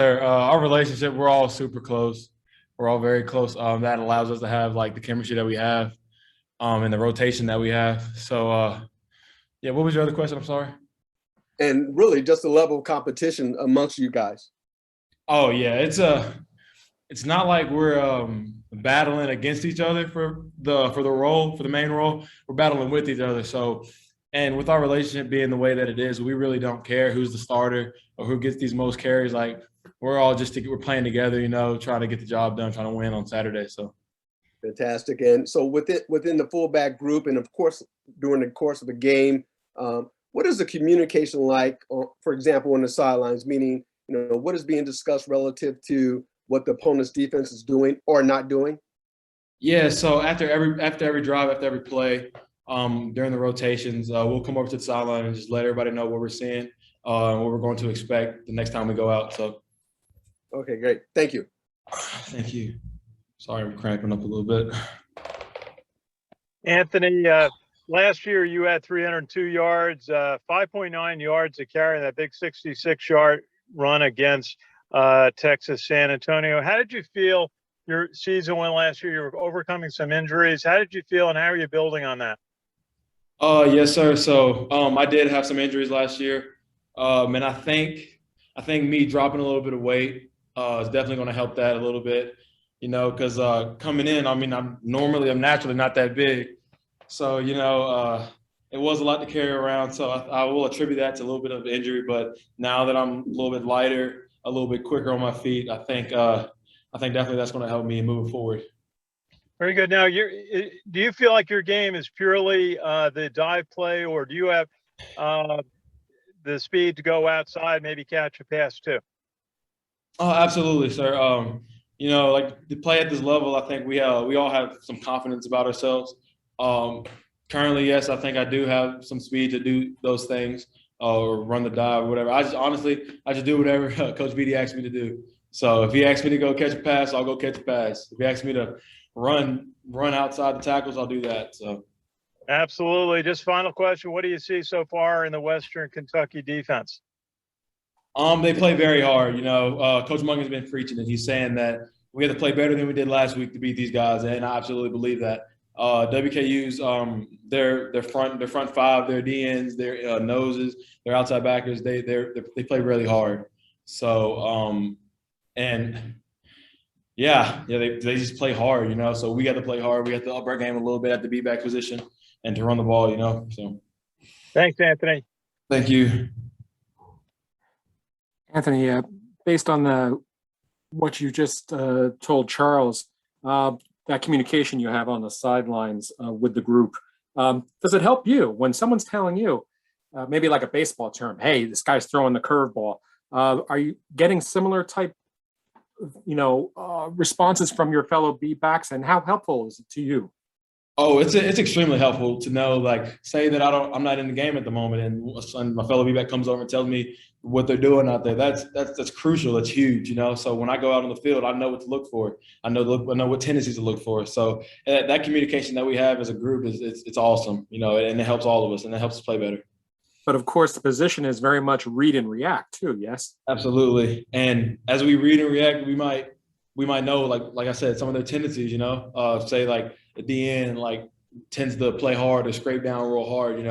Our relationship, we're all super close. We're all very close. That allows us to have like the chemistry that we have, and the rotation that we have. So, yeah. What was your other question? I'm sorry. And really just the level of competition amongst you guys. Oh yeah, it's not like we're battling against each other for the main role. We're battling with each other. So, and with our relationship being the way that it is, we really don't care who's the starter or who gets these most carries. Like we're playing together, trying to get the job done, trying to win on Saturday. So Fantastic. And so within the fullback group, and of course during the course of the game, what is the communication like? For example, on the sidelines, meaning what is being discussed relative to what the opponent's defense is doing or not doing? yeah. So after every drive, after every play, during the rotations, we'll come over to the sideline and just let everybody know what we're seeing, and what we're going to expect the next time we go out. So, Okay, great. Thank you. thank you. Sorry, I'm cramping up a little bit. Anthony, last year you had 302 yards, 5.9 yards to carry that big 66-yard run against Texas San Antonio. How did you feel your season went last year? You were overcoming some injuries. How did you feel, and how are you building on that? Yes, sir. So, I did have some injuries last year, and I think me dropping a little bit of weight is definitely going to help that a little bit. Because coming in, I mean, I'm naturally not that big, so it was a lot to carry around. So I will attribute that to a little bit of injury. But now that I'm a little bit lighter, a little bit quicker on my feet, I think definitely that's going to help me moving forward. Very good. Now, do you feel like your game is purely the dive play, or do you have the speed to go outside, maybe catch a pass too? Oh, absolutely, sir. Like to play at this level, I think we all have some confidence about ourselves. Currently, yes, I think I do have some speed to do those things, or run the dive or whatever. I just do whatever Coach BD asks me to do. So if he asks me to go catch a pass, I'll go catch a pass. If he asks me to run outside the tackles, I'll do that. So absolutely. Just final question: what do you see so far in the Western Kentucky defense? They play very hard. Coach Mungan's been preaching it. He's saying that we have to play better than we did last week to beat these guys, and I absolutely believe that. WKU's their front five, their DNs, their noses, their outside backers, they play really hard. So and yeah, they just play hard. So we got to play hard. We have to up our game a little bit at the B-back position and to run the ball. So thanks, Anthony. Thank you. Anthony, based on what you just told Charles, that communication you have on the sidelines with the group, does it help you when someone's telling you, maybe like a baseball term, hey, this guy's throwing the curveball? Are you getting similar type, responses from your fellow B-backs, and how helpful is it to you? Oh, it's extremely helpful to know, like, say that I'm not in the game at the moment, and my fellow B-back comes over and tells me what they're doing out there. That's crucial. That's huge, So when I go out on the field, I know what to look for. I know what tendencies to look for. So that communication that we have as a group it's awesome, and it helps all of us, and it helps us play better. But of course, the position is very much read and react too. Yes, absolutely. And as we read and react, we might know, like I said, some of their tendencies. Say like at the end, like tends to play hard or scrape down real hard.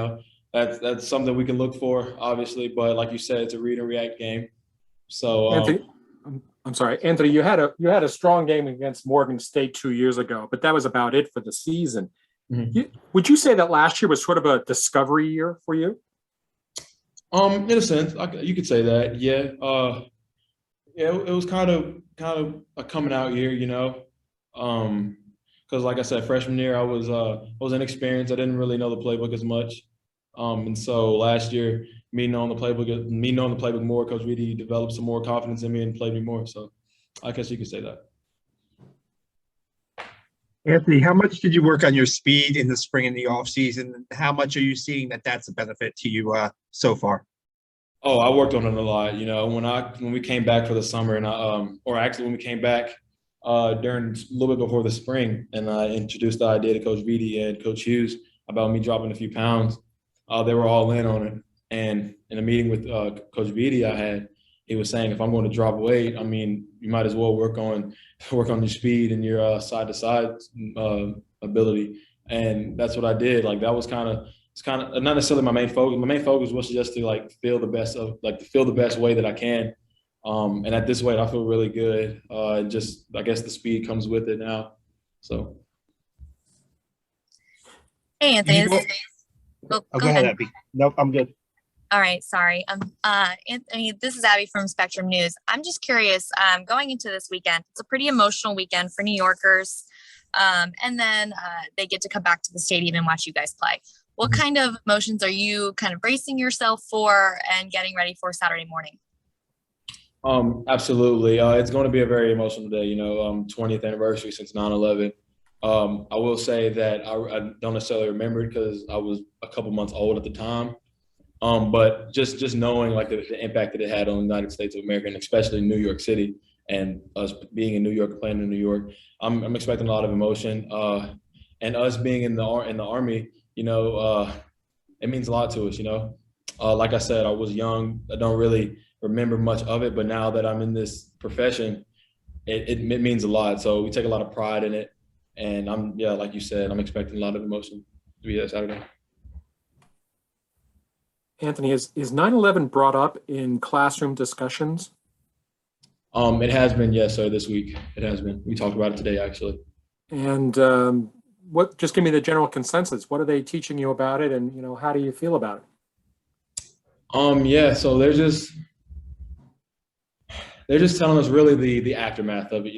That's something we can look for, obviously. But like you said, it's a read and react game. So Anthony, I'm sorry, Anthony, you had a strong game against Morgan State 2 years ago, but that was about it for the season. Mm-hmm. Would you say that last year was sort of a discovery year for you? In a sense, you could say that. Yeah. Yeah, it was kind of a coming out year, because like I said, freshman year I was inexperienced. I didn't really know the playbook as much, and so last year, me knowing the playbook more, Coach Reedy developed some more confidence in me and played me more. So I guess you could say that. Anthony, how much did you work on your speed in the spring and the offseason? How much are you seeing that's a benefit to you so far? Oh, I worked on it a lot. When we came back for the summer, and when we came back during a little bit before the spring, and I introduced the idea to Coach Beatty and Coach Hughes about me dropping a few pounds, they were all in on it. And in a meeting with Coach Beatty I had, he was saying, if I'm going to drop weight, I mean, you might as well work on your speed and your side to side ability. And that's what I did. Like that was it's kind of not necessarily my main focus. My main focus was just to like feel the best way that I can. And at this weight, I feel really good. And just, I guess the speed comes with it now. So. Hey, Anthony. Go ahead, Abby. Nope, I'm good. All right, sorry. Anthony, this is Abby from Spectrum News. I'm just curious, going into this weekend, it's a pretty emotional weekend for New Yorkers. And then they get to come back to the stadium and watch you guys play. What kind of emotions are you kind of bracing yourself for and getting ready for Saturday morning? Absolutely. It's going to be a very emotional day, 20th anniversary since 9/11. I will say that I don't necessarily remember it because I was a couple months old at the time. But just knowing like the impact that it had on the United States of America, and especially New York City, and us being in New York, playing in New York, I'm expecting a lot of emotion. And us being in the Army, it means a lot to us. Like I said, I was young. I don't really remember much of it, but now that I'm in this profession, it means a lot. So we take a lot of pride in it. And like you said, I'm expecting a lot of emotion to be that Saturday. Anthony, is 9/11 brought up in classroom discussions? It has been, yes, sir, this week. It has been. We talked about it today, actually. And just give me the general consensus. What are they teaching you about it, and how do you feel about it? So they're just telling us really the aftermath of it,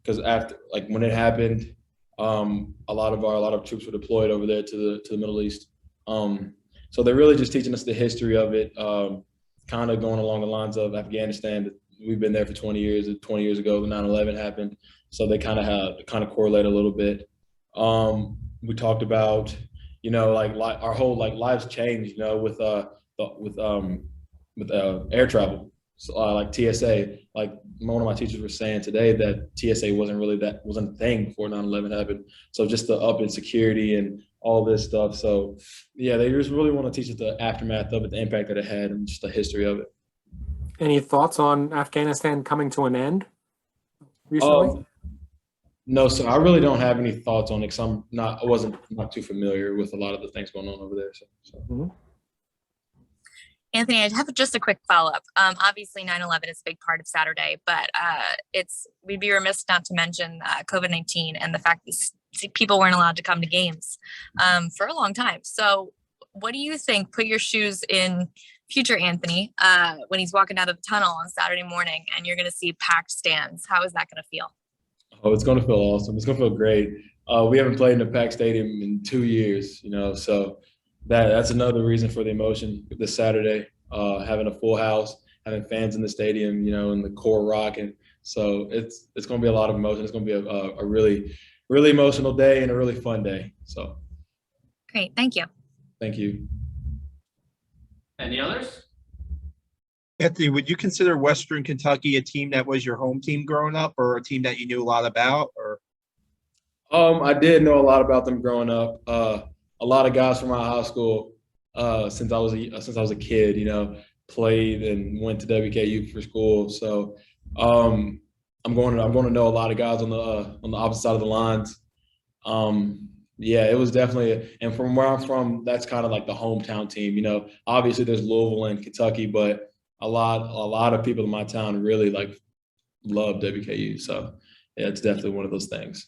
because after, like, when it happened, a lot of troops were deployed over there to the Middle East. So they're really just teaching us the history of it, kind of going along the lines of Afghanistan. We've been there for 20 years. 20 years ago, 9/11 happened. So they kind of correlate a little bit. We talked about, our whole lives changed, with air travel. So, like TSA, like one of my teachers were saying today that TSA wasn't a thing before 9/11 happened. So just the up in security and all this stuff. So yeah, they just really want to teach us the aftermath of it, the impact that it had, and just the history of it. Any thoughts on Afghanistan coming to an end recently? No, sir. I really don't have any thoughts on it because I wasn't too familiar with a lot of the things going on over there. So. Mm-hmm. Anthony, I have just a quick follow-up. Obviously, 9/11 is a big part of Saturday, but we'd be remiss not to mention COVID-19 and the fact that people weren't allowed to come to games for a long time. So what do you think, put your shoes in future Anthony, when he's walking out of the tunnel on Saturday morning and you're going to see packed stands? How is that going to feel? Oh, it's going to feel awesome. It's going to feel great. We haven't played in a packed stadium in 2 years, so that's another reason for the emotion this Saturday, having a full house, having fans in the stadium, and the core rocking. So it's going to be a lot of emotion. It's going to be a really, really emotional day and a really fun day. So. Great. Thank you. Thank you. Any others? Anthony, would you consider Western Kentucky a team that was your home team growing up, or a team that you knew a lot about? Or I did know a lot about them growing up. A lot of guys from my high school, since I was a kid, played and went to WKU for school. So I'm going to know a lot of guys on the opposite side of the lines. It was definitely, and from where I'm from, that's kind of like the hometown team. Obviously there's Louisville and Kentucky, but a lot of people in my town really love WKU. So yeah, it's definitely one of those things.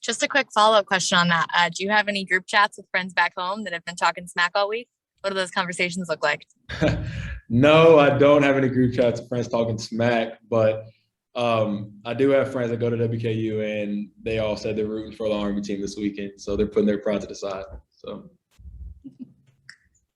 Just a quick follow-up question on that. Do you have any group chats with friends back home that have been talking smack all week? What do those conversations look like? No, I don't have any group chats with friends talking smack, but I do have friends that go to WKU, and they all said they're rooting for the Army team this weekend. So they're putting their pride to the side. So.